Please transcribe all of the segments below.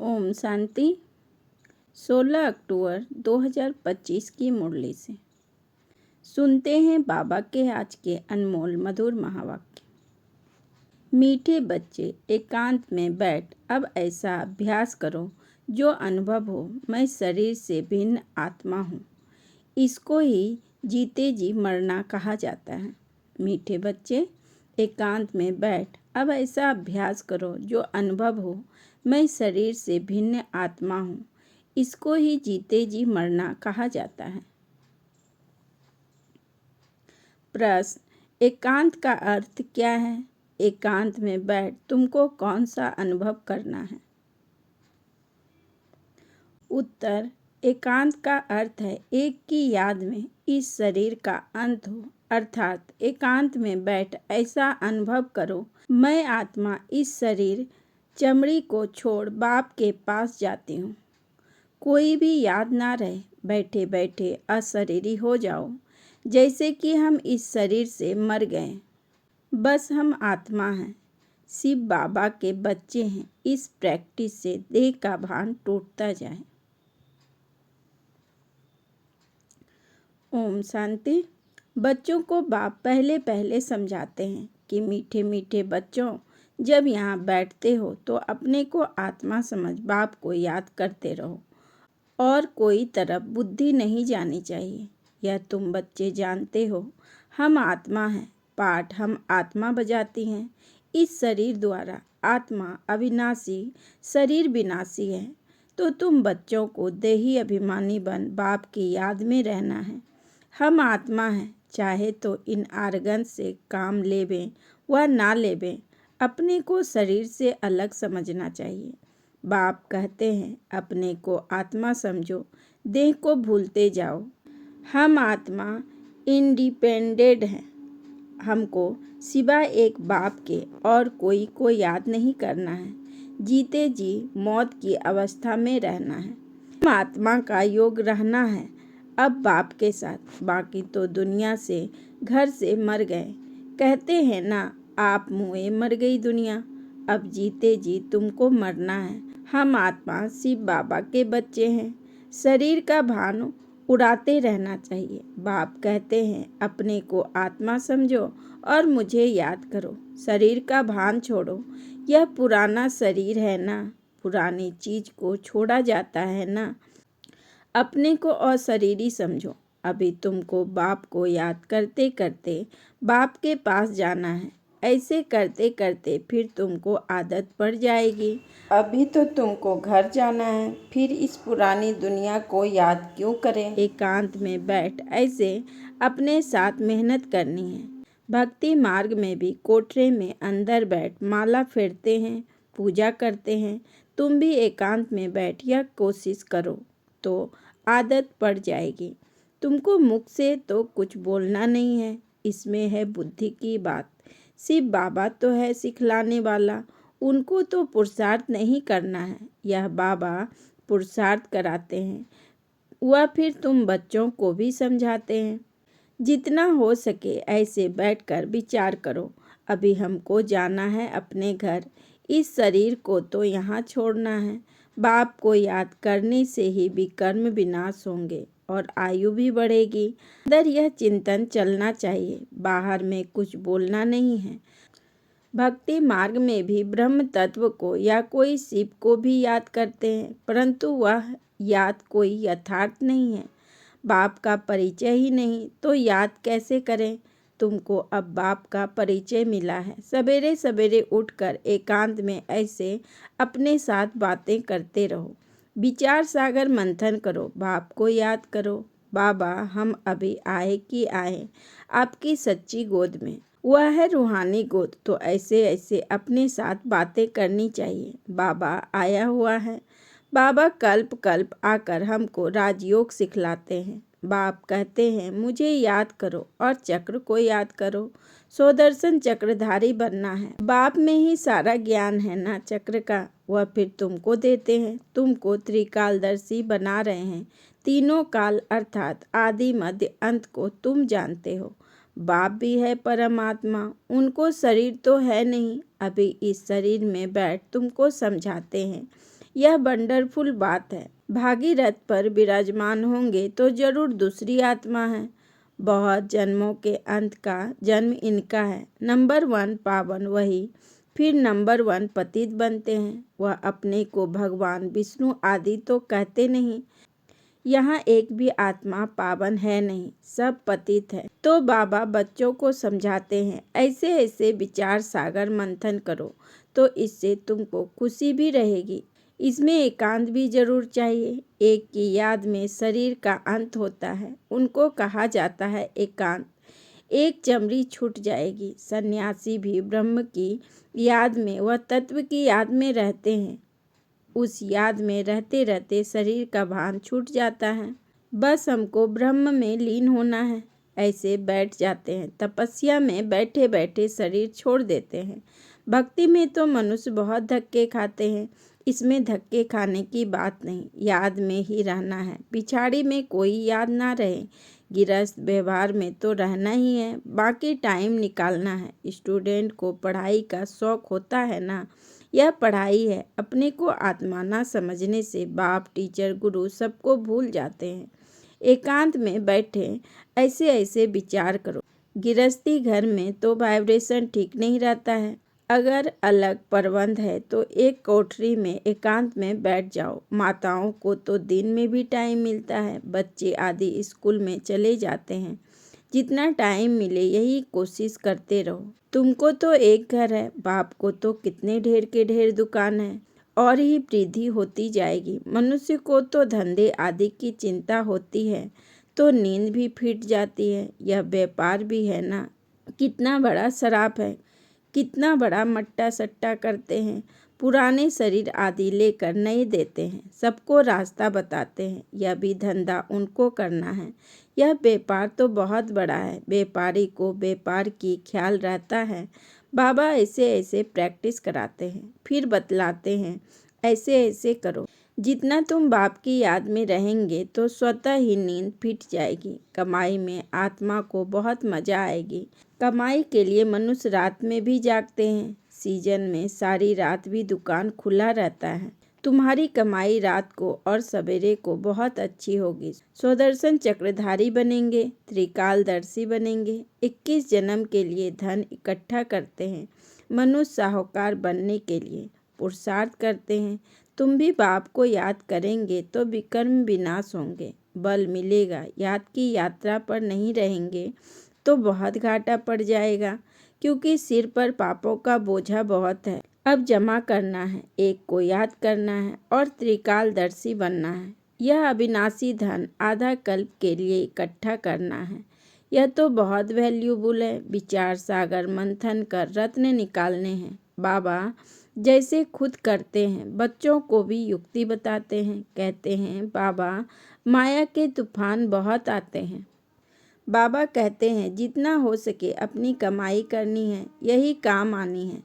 ओम शांति। 16 अक्टूबर 2025 की मुरली से सुनते हैं बाबा के आज के अनमोल मधुर महावाक्य। मीठे बच्चे, एकांत में बैठ अब ऐसा अभ्यास करो जो अनुभव हो मैं शरीर से भिन्न आत्मा हूँ। इसको ही जीते जी मरना कहा जाता है। मीठे बच्चे, एकांत में बैठ अब ऐसा अभ्यास करो जो अनुभव हो मैं शरीर से भिन्न आत्मा हूँ। इसको ही जीते जी मरना कहा जाता है। प्रश्न, एकांत का अर्थ क्या है? एकांत में बैठ तुमको कौन सा अनुभव करना है? उत्तर, एकांत का अर्थ है एक की याद में इस शरीर का अंत हो, अर्थात एकांत में बैठ ऐसा अनुभव करो मैं आत्मा इस शरीर चमड़ी को छोड़ बाप के पास जाती हूँ। कोई भी याद ना रहे, बैठे बैठे अशरीरी हो जाओ, जैसे कि हम इस शरीर से मर गए, बस हम आत्मा हैं, शिव बाबा के बच्चे हैं। इस प्रैक्टिस से देह का भान टूटता जाए। ओम शांति। बच्चों को बाप पहले पहले समझाते हैं कि मीठे मीठे बच्चों, जब यहाँ बैठते हो तो अपने को आत्मा समझ बाप को याद करते रहो और कोई तरफ बुद्धि नहीं जानी चाहिए। यह तुम बच्चे जानते हो, हम आत्मा हैं। पाठ हम आत्मा बजाती हैं इस शरीर द्वारा। आत्मा अविनाशी, शरीर विनाशी है। तो तुम बच्चों को देही अभिमानी बन बाप की याद में रहना है। हम आत्मा हैं, चाहे तो इन आर्गन से काम लेवें व ना लेवें, अपने को शरीर से अलग समझना चाहिए। बाप कहते हैं अपने को आत्मा समझो, देह को भूलते जाओ। हम आत्मा इंडिपेंडेंट हैं। हमको सिवाय एक बाप के और कोई को याद नहीं करना है। जीते जी मौत की अवस्था में रहना है। हम आत्मा का योग रहना है अब बाप के साथ। बाकी तो दुनिया से, घर से मर गए। कहते हैं ना, आप मुए मर गई दुनिया। अब जीते जी तुमको मरना है। हम आत्मा शिव बाबा के बच्चे हैं। शरीर का भान उड़ाते रहना चाहिए। बाप कहते हैं अपने को आत्मा समझो और मुझे याद करो। शरीर का भान छोड़ो। यह पुराना शरीर है ना, पुरानी चीज को छोड़ा जाता है ना। अपने को अशरीरी समझो। अभी तुमको बाप को याद करते करते बाप के पास जाना है। ऐसे करते करते फिर तुमको आदत पड़ जाएगी। अभी तो तुमको घर जाना है, फिर इस पुरानी दुनिया को याद क्यों करें? एकांत में बैठ ऐसे अपने साथ मेहनत करनी है। भक्ति मार्ग में भी कोठरे में अंदर बैठ माला फेरते हैं, पूजा करते हैं। तुम भी एकांत में बैठ यह कोशिश करो तो आदत पड़ जाएगी। तुमको मुख से तो कुछ बोलना नहीं है, इसमें है बुद्धि की बात। शिव बाबा तो है सिखलाने वाला, उनको तो पुरुषार्थ नहीं करना है। यह बाबा पुरुषार्थ कराते हैं, वह फिर तुम बच्चों को भी समझाते हैं। जितना हो सके ऐसे बैठकर विचार करो। अभी हमको जाना है अपने घर, इस शरीर को तो यहाँ छोड़ना है। बाप को याद करने से ही विकर्म विनाश होंगे और आयु भी बढ़ेगी। अंदर यह चिंतन चलना चाहिए, बाहर में कुछ बोलना नहीं है। भक्ति मार्ग में भी ब्रह्म तत्व को या कोई शिव को भी याद करते हैं, परंतु वह याद कोई यथार्थ नहीं है। बाप का परिचय ही नहीं तो याद कैसे करें? तुमको अब बाप का परिचय मिला है। सवेरे सवेरे उठकर एकांत में ऐसे अपने साथ बातें करते रहो। विचार सागर मंथन करो, बाप को याद करो। बाबा हम अभी आए कि आए आपकी सच्ची गोद में, वह है रूहानी गोद। तो ऐसे ऐसे अपने साथ बातें करनी चाहिए। बाबा आया हुआ है। बाबा कल्प कल्प आकर हमको राजयोग सिखलाते हैं। बाप कहते हैं मुझे याद करो और चक्र को याद करो। सुदर्शन चक्रधारी बनना है। बाप में ही सारा ज्ञान है ना चक्र का, वह फिर तुमको देते हैं। तुमको त्रिकालदर्शी बना रहे हैं। तीनों काल अर्थात आदि मध्य अंत को तुम जानते हो। बाप भी है परमात्मा, उनको शरीर तो है नहीं। अभी इस शरीर में बैठ तुमको समझाते हैं। यह वंडरफुल बात है। भागीरथ पर विराजमान होंगे तो जरूर दूसरी आत्मा है। बहुत जन्मों के अंत का जन्म इनका है। नंबर 1 पावन वही फिर नंबर 1 पतित बनते हैं। वह अपने को भगवान विष्णु आदि तो कहते नहीं। यहाँ एक भी आत्मा पावन है नहीं, सब पतित है। तो बाबा बच्चों को समझाते हैं, ऐसे ऐसे विचार सागर मंथन करो तो इससे तुमको खुशी भी रहेगी। इसमें एकांत भी जरूर चाहिए। एक की याद में शरीर का अंत होता है, उनको कहा जाता है एकांत। एक चमड़ी छूट जाएगी। सन्यासी भी ब्रह्म की याद में, वह तत्व की याद में रहते हैं। उस याद में रहते रहते शरीर का भान छूट जाता है। बस हमको ब्रह्म में लीन होना है। ऐसे बैठ जाते हैं। तपस्या में बैठे बैठे शरीर छोड़ देते हैं। भक्ति में तो मनुष्य बहुत धक्के खाते हैं। इसमें धक्के खाने की बात नहीं, याद में ही रहना है। पिछाड़ी में कोई याद ना रहे। गृहस्थ व्यवहार में तो रहना ही है, बाकी टाइम निकालना है। स्टूडेंट को पढ़ाई का शौक होता है ना, यह पढ़ाई है। अपने को आत्मा ना समझने से बाप, टीचर, गुरु सबको भूल जाते हैं। एकांत में बैठे ऐसे ऐसे विचार करो। गृहस्थी घर में तो वाइब्रेशन ठीक नहीं रहता है। अगर अलग प्रबंध है तो एक कोठरी में एकांत में बैठ जाओ। माताओं को तो दिन में भी टाइम मिलता है। बच्चे आदि स्कूल में चले जाते हैं। जितना टाइम मिले यही कोशिश करते रहो। तुमको तो एक घर है, बाप को तो कितने ढेर के ढेर दुकान है, और ही वृद्धि होती जाएगी। मनुष्य को तो धंधे आदि की चिंता होती है तो नींद भी फिट जाती है। यह व्यापार भी है ना। कितना बड़ा शराब है, कितना बड़ा मट्टा सट्टा करते हैं। पुराने शरीर आदि लेकर नए देते हैं। सबको रास्ता बताते हैं। यह भी धंधा उनको करना है। यह व्यापार तो बहुत बड़ा है। व्यापारी को व्यापार की ख्याल रहता है। बाबा ऐसे ऐसे प्रैक्टिस कराते हैं, फिर बतलाते हैं ऐसे ऐसे करो। जितना तुम बाप की याद में रहेंगे तो स्वतः ही नींद फिट जाएगी। कमाई में आत्मा को बहुत मजा आएगी। कमाई के लिए मनुष्य रात में भी जागते हैं। सीजन में सारी रात भी दुकान खुला रहता है। तुम्हारी कमाई रात को और सवेरे को बहुत अच्छी होगी। स्वदर्शन चक्रधारी बनेंगे, त्रिकालदर्शी बनेंगे। 21 जन्म के लिए धन इकट्ठा करते हैं। मनुष्य साहूकार बनने के लिए पुरुषार्थ करते हैं। तुम भी बाप को याद करेंगे तो विकर्म विनाश होंगे, बल मिलेगा। याद की यात्रा पर नहीं रहेंगे तो बहुत घाटा पड़ जाएगा, क्योंकि सिर पर पापों का बोझा बहुत है। अब जमा करना है, एक को याद करना है और त्रिकालदर्शी बनना है। यह अविनाशी धन आधा कल्प के लिए इकट्ठा करना है। यह तो बहुत वैल्यूबल है। विचार सागर मंथन कर रत्न निकालने हैं। बाबा जैसे खुद करते हैं, बच्चों को भी युक्ति बताते हैं। कहते हैं बाबा माया के तूफान बहुत आते हैं। बाबा कहते हैं जितना हो सके अपनी कमाई करनी है, यही काम आनी है।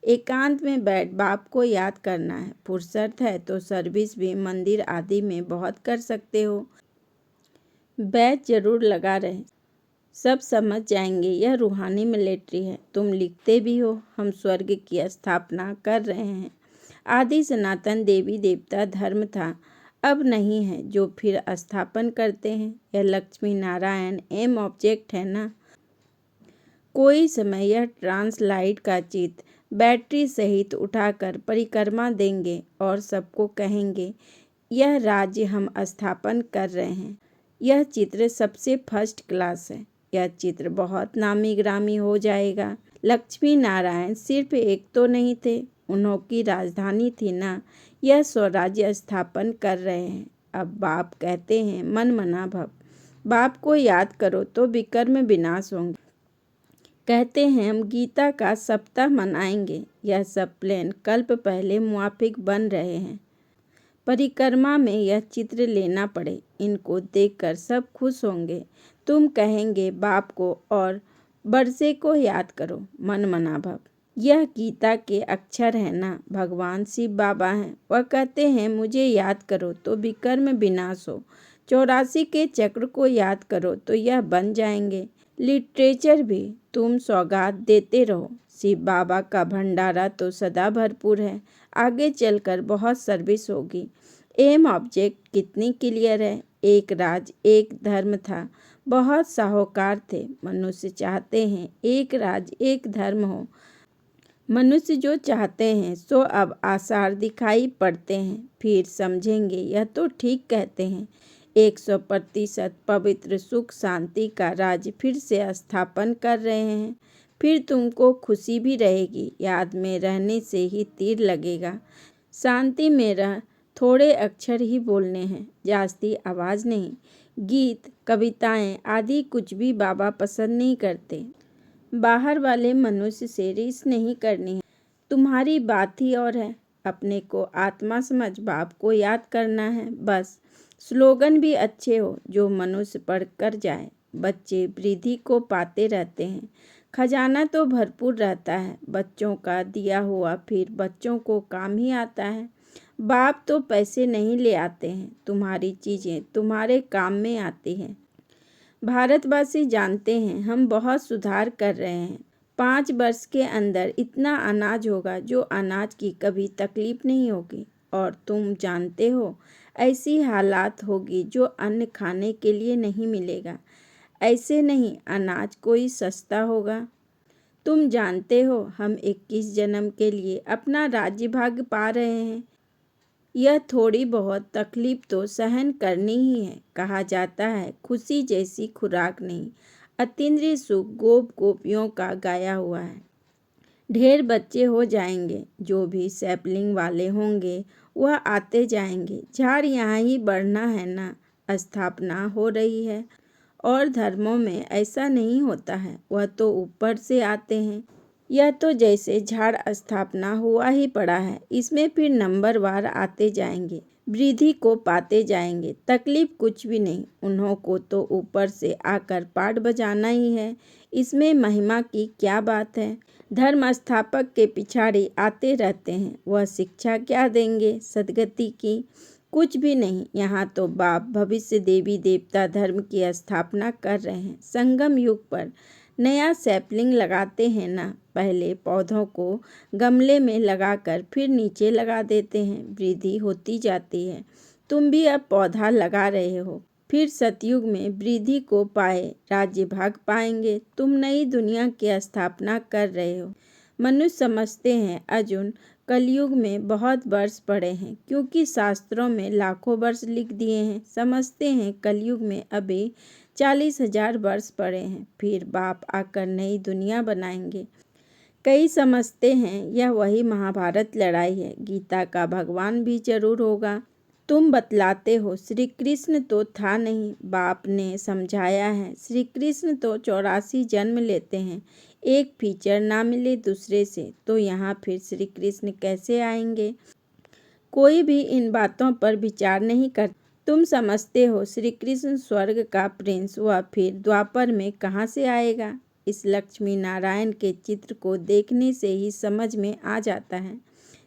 एकांत में बैठ बाप को याद करना है। फुर्सत है तो सर्विस भी मंदिर आदि में बहुत कर सकते हो। बैच जरूर लगा रहे, सब समझ जाएंगे। यह रूहानी मिलिट्री है। तुम लिखते भी हो, हम स्वर्ग की स्थापना कर रहे हैं। आदि सनातन देवी देवता धर्म था, अब नहीं है, जो फिर स्थापन करते हैं। यह लक्ष्मी नारायण एम ऑब्जेक्ट है ना। कोई समय यह ट्रांसलाइट का चित्र बैटरी सहित उठाकर परिक्रमा देंगे और सबको कहेंगे यह राज्य हम स्थापन कर रहे हैं। यह चित्र सबसे फर्स्ट क्लास है। यह चित्र बहुत नामी ग्रामी हो जाएगा। लक्ष्मी नारायण सिर्फ एक तो नहीं थे, उन्होंने राजधानी थी ना। यह स्वराज्य स्थापन कर रहे हैं। अब बाप कहते हैं मन मना भव। बाप को याद करो तो विकर्म विनाश होंगे। कहते हैं हम गीता का सप्ताह मनाएंगे। यह सब प्लान कल्प पहले मुआफिक बन रहे हैं। परिक्रमा में यह चित्र लेना पड़े। इनको देखकर सब खुश होंगे। तुम कहेंगे बाप को और बरसे को याद करो, मन मना भव। यह गीता के अक्षर है ना। भगवान शिव बाबा हैं। वह कहते हैं मुझे याद करो तो विकर्म विनाश हो। 84 के चक्र को याद करो तो यह बन जाएंगे। लिटरेचर भी तुम सौगात देते रहो। शिव बाबा का भंडारा तो सदा भरपूर है। आगे चलकर बहुत सर्विस होगी। एम ऑब्जेक्ट कितनी क्लियर है। एक राज एक धर्म था। बहुत साहूकार थे। मनुष्य चाहते हैं एक राज एक धर्म हो। मनुष्य जो चाहते हैं सो अब आसार दिखाई पड़ते हैं। फिर समझेंगे यह तो ठीक कहते हैं। 100% पवित्र सुख शांति का राज फिर से स्थापन कर रहे हैं। फिर तुमको खुशी भी रहेगी। याद में रहने से ही तीर लगेगा। शांति में रह। थोड़े अक्षर ही बोलने हैं, जास्ती आवाज़ नहीं। गीत कविताएं आदि कुछ भी बाबा पसंद नहीं करते। बाहर वाले मनुष्य से रीस नहीं करनी है। तुम्हारी बात ही और है। अपने को आत्मा समझ बाप को याद करना है बस। स्लोगन भी अच्छे हो जो मनुष्य पढ़ कर जाए। बच्चे वृद्धि को पाते रहते हैं। खजाना तो भरपूर रहता है बच्चों का दिया हुआ, फिर बच्चों को काम ही आता है। बाप तो पैसे नहीं ले आते हैं, तुम्हारी चीज़ें तुम्हारे काम में आती हैं। भारतवासी जानते हैं हम बहुत सुधार कर रहे हैं। 5 वर्ष के अंदर इतना अनाज होगा जो अनाज की कभी तकलीफ नहीं होगी। और तुम जानते हो ऐसी हालात होगी जो अन्न खाने के लिए नहीं मिलेगा। ऐसे नहीं अनाज कोई सस्ता होगा। तुम जानते हो हम 21 जन्म के लिए अपना राज्य भाग पा रहे हैं। यह थोड़ी बहुत तकलीफ तो सहन करनी ही है। कहा जाता है खुशी जैसी खुराक नहीं। अतीन्द्रिय सुख गोप गोपियों का गाया हुआ है। ढेर बच्चे हो जाएंगे। जो भी सैपलिंग वाले होंगे वह आते जाएंगे। झाड़ यहाँ ही बढ़ना है ना। स्थापना हो रही है। और धर्मों में ऐसा नहीं होता है, वह तो ऊपर से आते हैं। यह तो जैसे झाड़ स्थापना हुआ ही पड़ा है। इसमें फिर नंबरवार आते जाएंगे, वृद्धि को पाते जाएंगे। तकलीफ कुछ भी नहीं। उन्हों को तो ऊपर से आकर पाठ बजाना ही है। इसमें महिमा की क्या बात है। धर्म स्थापक के पिछाड़ी आते रहते हैं। वह शिक्षा क्या देंगे सदगति की। कुछ भी नहीं। यहाँ तो बाप भविष्य देवी देवता धर्म की स्थापना कर रहे हैं। संगम युग पर नया सैपलिंग लगाते हैं ना। पहले पौधों को गमले में लगाकर फिर नीचे लगा देते हैं। वृद्धि होती जाती है। तुम भी अब पौधा लगा रहे हो। फिर सतयुग में वृद्धि को पाए राज्य भाग पाएंगे। तुम नई दुनिया की स्थापना कर रहे हो। मनुष्य समझते हैं अर्जुन कलयुग में बहुत वर्ष पड़े हैं, क्योंकि शास्त्रों में लाखों वर्ष लिख दिए हैं। समझते हैं कलयुग में अभी 40,000 वर्ष पड़े हैं। फिर बाप आकर नई दुनिया बनाएंगे। कई समझते हैं यह वही महाभारत लड़ाई है। गीता का भगवान भी जरूर होगा। तुम बतलाते हो श्री कृष्ण तो था नहीं। बाप ने समझाया है श्री कृष्ण तो 84 जन्म लेते हैं। एक फीचर ना मिले दूसरे से तो यहाँ फिर श्री कृष्ण कैसे आएंगे। कोई भी इन बातों पर विचार नहीं करता। तुम समझते हो श्री कृष्ण स्वर्ग का प्रिंस हुआ, फिर द्वापर में कहाँ से आएगा। इस लक्ष्मी नारायण के चित्र को देखने से ही समझ में आ जाता है।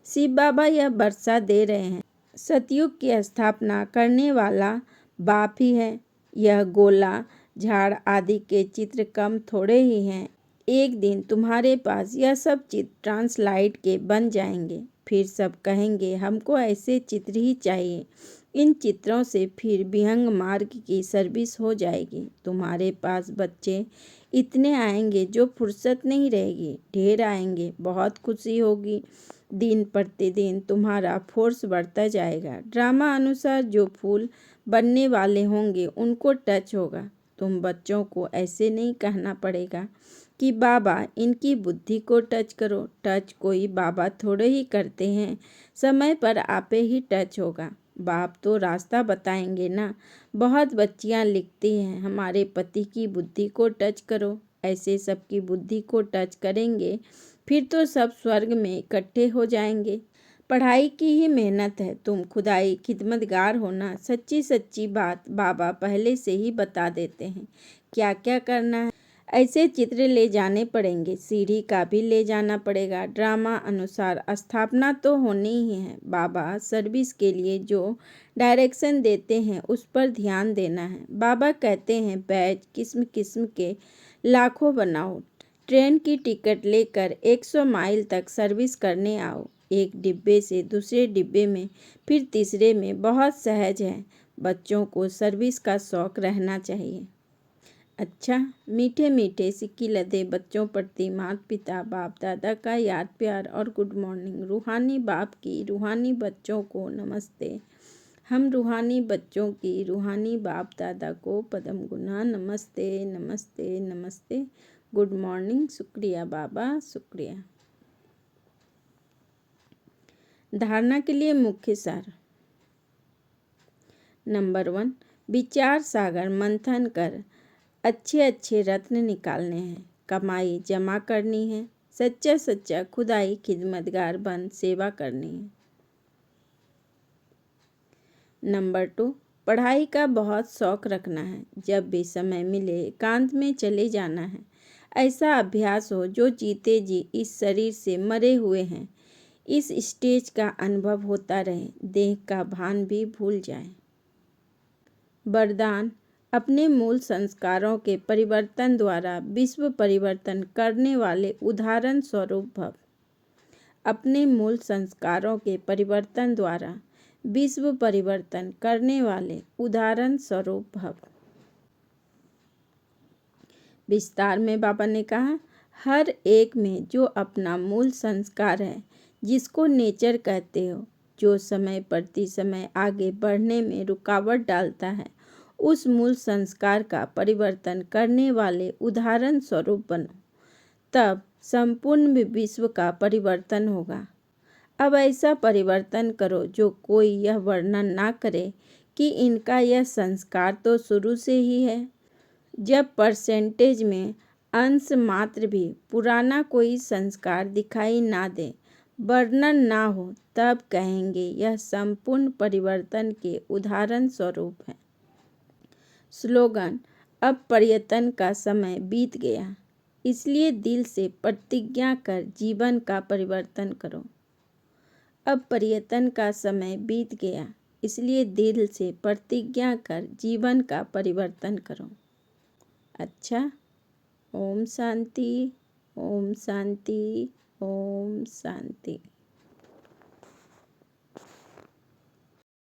शिव बाबा यह वर्षा दे रहे हैं। सतयुग की स्थापना करने वाला बाप ही है। यह गोला झाड़ आदि के चित्र कम थोड़े ही हैं। एक दिन तुम्हारे पास यह सब चित्र ट्रांसलाइट के बन जाएंगे। फिर सब कहेंगे हमको ऐसे चित्र ही चाहिए। इन चित्रों से फिर विहंग मार्ग की सर्विस हो जाएगी। तुम्हारे पास बच्चे इतने आएंगे जो फुर्सत नहीं रहेगी। ढेर आएंगे, बहुत खुशी होगी। दिन प्रतिदिन तुम्हारा फोर्स बढ़ता जाएगा। ड्रामा अनुसार जो फूल बनने वाले होंगे उनको टच होगा। तुम बच्चों को ऐसे नहीं कहना पड़ेगा कि बाबा इनकी बुद्धि को टच करो। टच कोई बाबा थोड़े ही करते हैं। समय पर आपे ही टच होगा। बाप तो रास्ता बताएंगे ना। बहुत बच्चियां लिखती हैं हमारे पति की बुद्धि को टच करो। ऐसे सबकी बुद्धि को टच करेंगे फिर तो सब स्वर्ग में इकट्ठे हो जाएंगे। पढ़ाई की ही मेहनत है। तुम खुदाई खिदमतगार होना। सच्ची सच्ची बात बाबा पहले से ही बता देते हैं क्या क्या करना है। ऐसे चित्र ले जाने पड़ेंगे। सीढ़ी का भी ले जाना पड़ेगा। ड्रामा अनुसार स्थापना तो होनी ही है। बाबा सर्विस के लिए जो डायरेक्शन देते हैं उस पर ध्यान देना है। बाबा कहते हैं बैच किस्म किस्म के लाखों बनाओ। ट्रेन की टिकट लेकर 100 माइल तक सर्विस करने आओ। एक डिब्बे से दूसरे डिब्बे में फिर तीसरे में बहुत सहज है। बच्चों को सर्विस का शौक रहना चाहिए। अच्छा, मीठे मीठे सिक्की लदे बच्चों प्रति माता पिता बाप दादा का याद प्यार और गुड मॉर्निंग। रूहानी बाप की रूहानी बच्चों को नमस्ते। हम रूहानी बच्चों की रूहानी बाप दादा को पदम गुना नमस्ते नमस्ते नमस्ते। Good morning. शुक्रिया बाबा, शुक्रिया। धारणा के लिए मुख्य सार। नंबर 1, विचार सागर मंथन कर अच्छे अच्छे रत्न निकालने हैं। कमाई जमा करनी है। सच्चा सच्चा खुदाई खिदमतगार बन सेवा करनी है। नंबर 2, पढ़ाई का बहुत शौक रखना है। जब भी समय मिले एकांत में चले जाना है। ऐसा अभ्यास हो जो जीते जी इस शरीर से मरे हुए हैं इस स्टेज का अनुभव होता रहे, देह का भान भी भूल जाए। वरदान, अपने मूल संस्कारों के परिवर्तन द्वारा विश्व परिवर्तन करने वाले उदाहरण स्वरूप भव। अपने मूल संस्कारों के परिवर्तन द्वारा विश्व परिवर्तन करने वाले उदाहरण स्वरूप भव। विस्तार में बाबा ने कहा, हर एक में जो अपना मूल संस्कार है, जिसको नेचर कहते हो, जो समय प्रति समय आगे बढ़ने में रुकावट डालता है, उस मूल संस्कार का परिवर्तन करने वाले उदाहरण स्वरूप बनो। तब संपूर्ण विश्व का परिवर्तन होगा। अब ऐसा परिवर्तन करो जो कोई यह वर्णन ना करे कि इनका यह संस्कार तो शुरू से ही है। जब परसेंटेज में अंश मात्र भी पुराना कोई संस्कार दिखाई ना दे, वर्णन ना हो, तब कहेंगे यह संपूर्ण परिवर्तन के उदाहरण स्वरूप है। स्लोगन, अब पर्यटन का समय बीत गया, इसलिए दिल से प्रतिज्ञा कर जीवन का परिवर्तन करो। अब पर्यटन का समय बीत गया, इसलिए दिल से प्रतिज्ञा कर जीवन का परिवर्तन करो। अच्छा, ओम शांति, ओम शांति, ओम शांति।